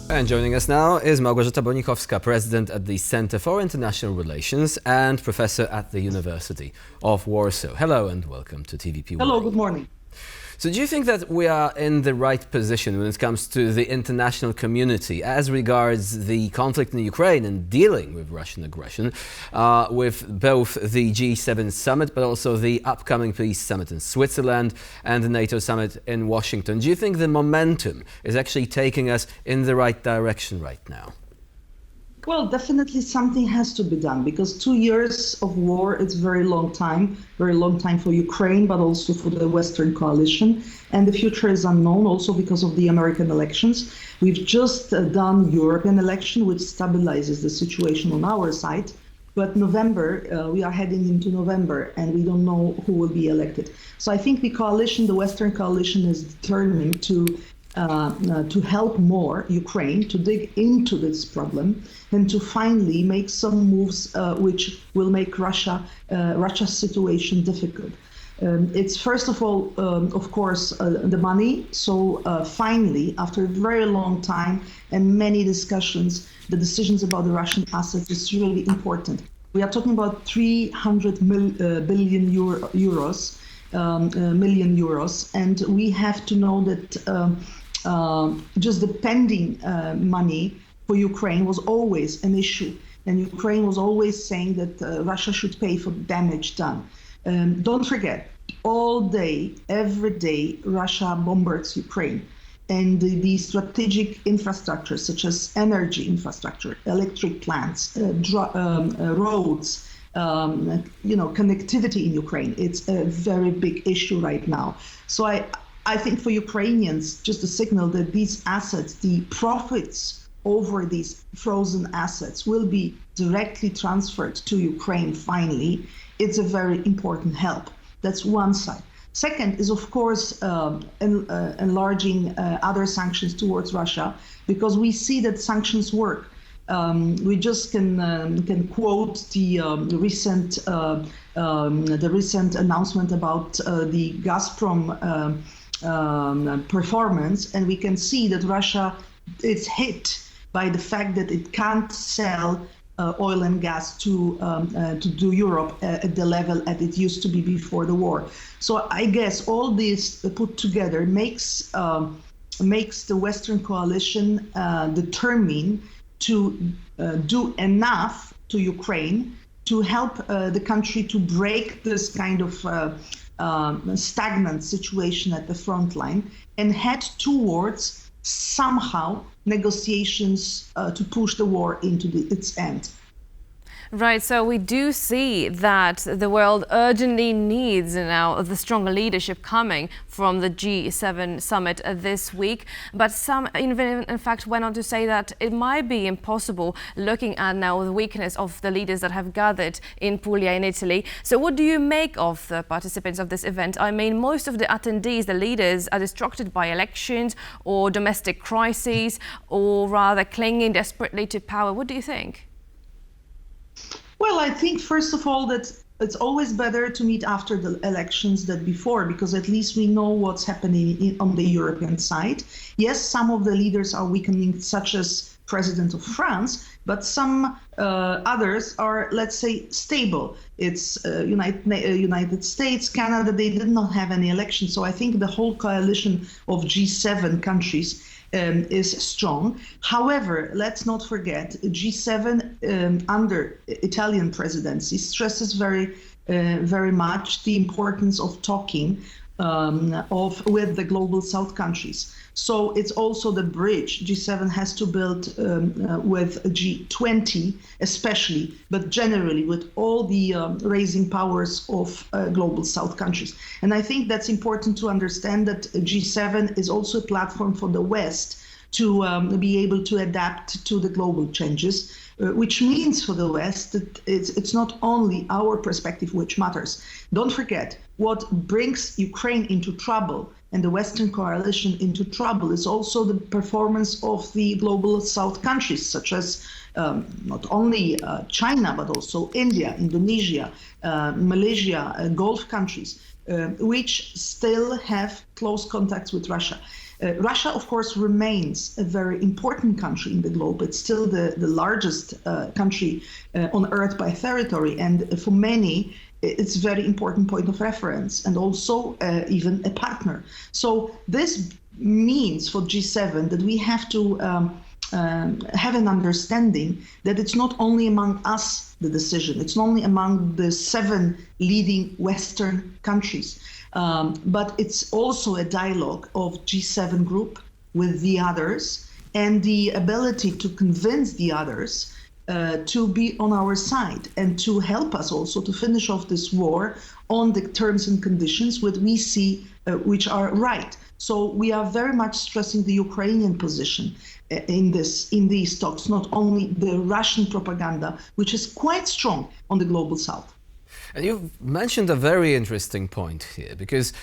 And joining us now is Małgorzata Bonikowska, President at the Center for International Relations and Professor at the University of Warsaw. Hello and welcome to TVP World. Hello, good morning. So do you think that we are in the right position when it comes to the international community as regards the conflict in Ukraine and dealing with Russian aggression, with both the G7 summit but also the upcoming peace summit in Switzerland and the NATO summit in Washington? Do you think the momentum is actually taking us in the right direction right now? Well, definitely something has to be done because 2 years of war, it's a very long time for Ukraine, but also for the Western coalition. And the future is unknown also because of the American elections. We've just done European election, which stabilizes the situation on our side. But November, we are heading into November and we don't know who will be elected. So I think the coalition, the Western coalition, is determined to help more Ukraine to dig into this problem and to finally make some moves which will make Russia's situation difficult. It's first of all, of course, the money. So finally, after a very long time and many discussions, the decisions about the Russian assets is really important. We are talking about 300 billion euros, and we have to know that just the pending money for Ukraine was always an issue. And Ukraine was always saying that Russia should pay for damage done. Don't forget, all day, every day, Russia bombards Ukraine. And the strategic infrastructure, such as energy infrastructure, electric plants, roads, connectivity in Ukraine, it's a very big issue right now. So I think for Ukrainians, just a signal that these assets, the profits over these frozen assets will be directly transferred to Ukraine finally, it's a very important help. That's one side. Second is, of course, enlarging other sanctions towards Russia, because we see that sanctions work. We just can quote the recent announcement about the Gazprom performance, and we can see that Russia is hit by the fact that it can't sell oil and gas to Europe at the level that it used to be before the war. So I guess all this put together makes the Western coalition determined to do enough to Ukraine to help the country to break this kind of stagnant situation at the front line and head towards somehow negotiations to push the war into its end. Right, so we do see that the world urgently needs now the stronger leadership coming from the G7 summit this week. But some even in fact went on to say that it might be impossible looking at now the weakness of the leaders that have gathered in Puglia in Italy. So what do you make of the participants of this event? I mean, most of the attendees, the leaders, are distracted by elections or domestic crises, or rather clinging desperately to power. What do you think? Well, I think, first of all, that it's always better to meet after the elections than before, because at least we know what's happening on the European side. Yes, some of the leaders are weakening, such as President of France, but some others are, let's say, stable. It's United States, Canada, they did not have any elections. So I think the whole coalition of G7 countries is strong. However, let's not forget, G7 under Italian presidency stresses very much the importance of talking with the global South countries. So it's also the bridge G7 has to build with G20 especially, but generally with all the raising powers of global South countries. And I think that's important to understand, that G7 is also a platform for the West to be able to adapt to the global changes, which means for the West that it's not only our perspective which matters. Don't forget, what brings Ukraine into trouble and the Western coalition into trouble is also the performance of the global South countries, such as not only China, but also India, Indonesia, Malaysia, Gulf countries, which still have close contacts with Russia. Russia, of course, remains a very important country in the globe. It's still the largest country on Earth by territory, and for many, it's a very important point of reference, and also even a partner. So this means for G7 that we have to have an understanding that it's not only among us the decision, it's not only among the 7 leading Western countries, but it's also a dialogue of G7 group with the others, and the ability to convince the others to be on our side and to help us also to finish off this war on the terms and conditions which we see which are right. So we are very much stressing the Ukrainian position in these talks, not only the Russian propaganda, which is quite strong on the global south. And you've mentioned a very interesting point here, because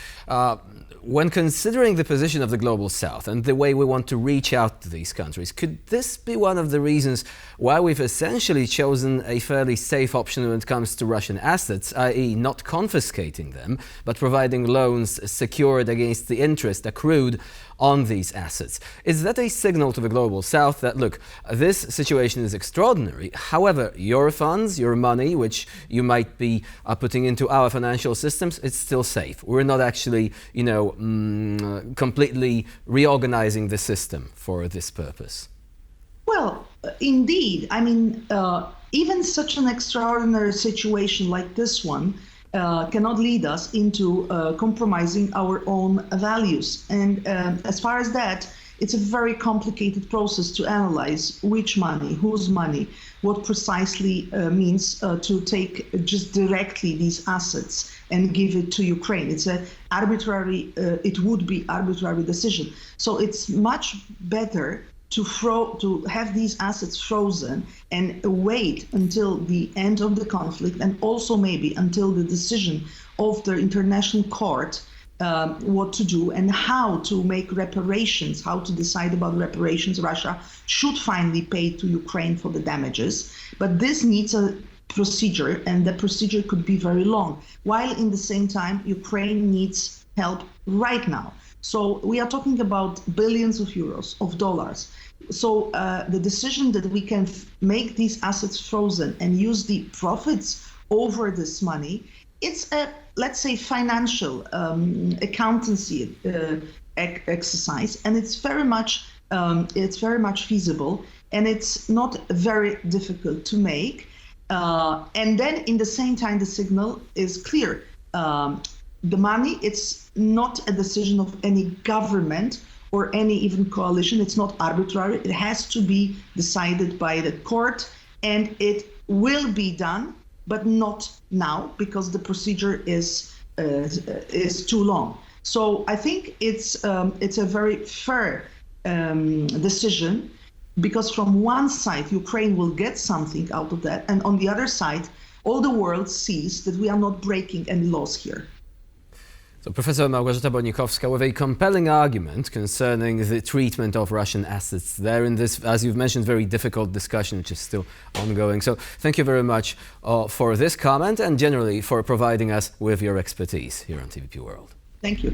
when considering the position of the global south and the way we want to reach out to these countries, could this be one of the reasons why we've essentially chosen a fairly safe option when it comes to Russian assets, i.e. not confiscating them, but providing loans secured against the interest accrued on these assets? Is that a signal to the global south that, look, this situation is extraordinary, however, your funds, your money, which you might be putting into our financial systems, it's still safe. We're not actually, completely reorganizing the system for this purpose? Well, indeed. I mean, even such an extraordinary situation like this one cannot lead us into compromising our own values. And as far as that, it's a very complicated process to analyze which money, whose money, what precisely means to take just directly these assets and give it to Ukraine. It's an arbitrary, it would be arbitrary decision. So it's much better to have these assets frozen and wait until the end of the conflict, and also maybe until the decision of the international court what to do and how to make reparations, how to decide about reparations. Russia should finally pay to Ukraine for the damages, but this needs a procedure, and the procedure could be very long, while in the same time Ukraine needs help right now. So we are talking about billions of euros, of dollars. So the decision that we can make these assets frozen and use the profits over this money, it's a, let's say, financial accountancy exercise, and it's very much feasible, and it's not very difficult to make. And then in the same time, the signal is clear. The money, it's not a decision of any government or any even coalition. It's not arbitrary. It has to be decided by the court, and it will be done, but not now, because the procedure is too long. So I think it's a very fair decision, because from one side Ukraine will get something out of that, and on the other side all the world sees that we are not breaking any laws here. So Professor Małgorzata Bonikowska with a compelling argument concerning the treatment of Russian assets there in this, as you've mentioned, very difficult discussion which is still ongoing. So thank you very much for this comment, and generally for providing us with your expertise here on TVP World. Thank you.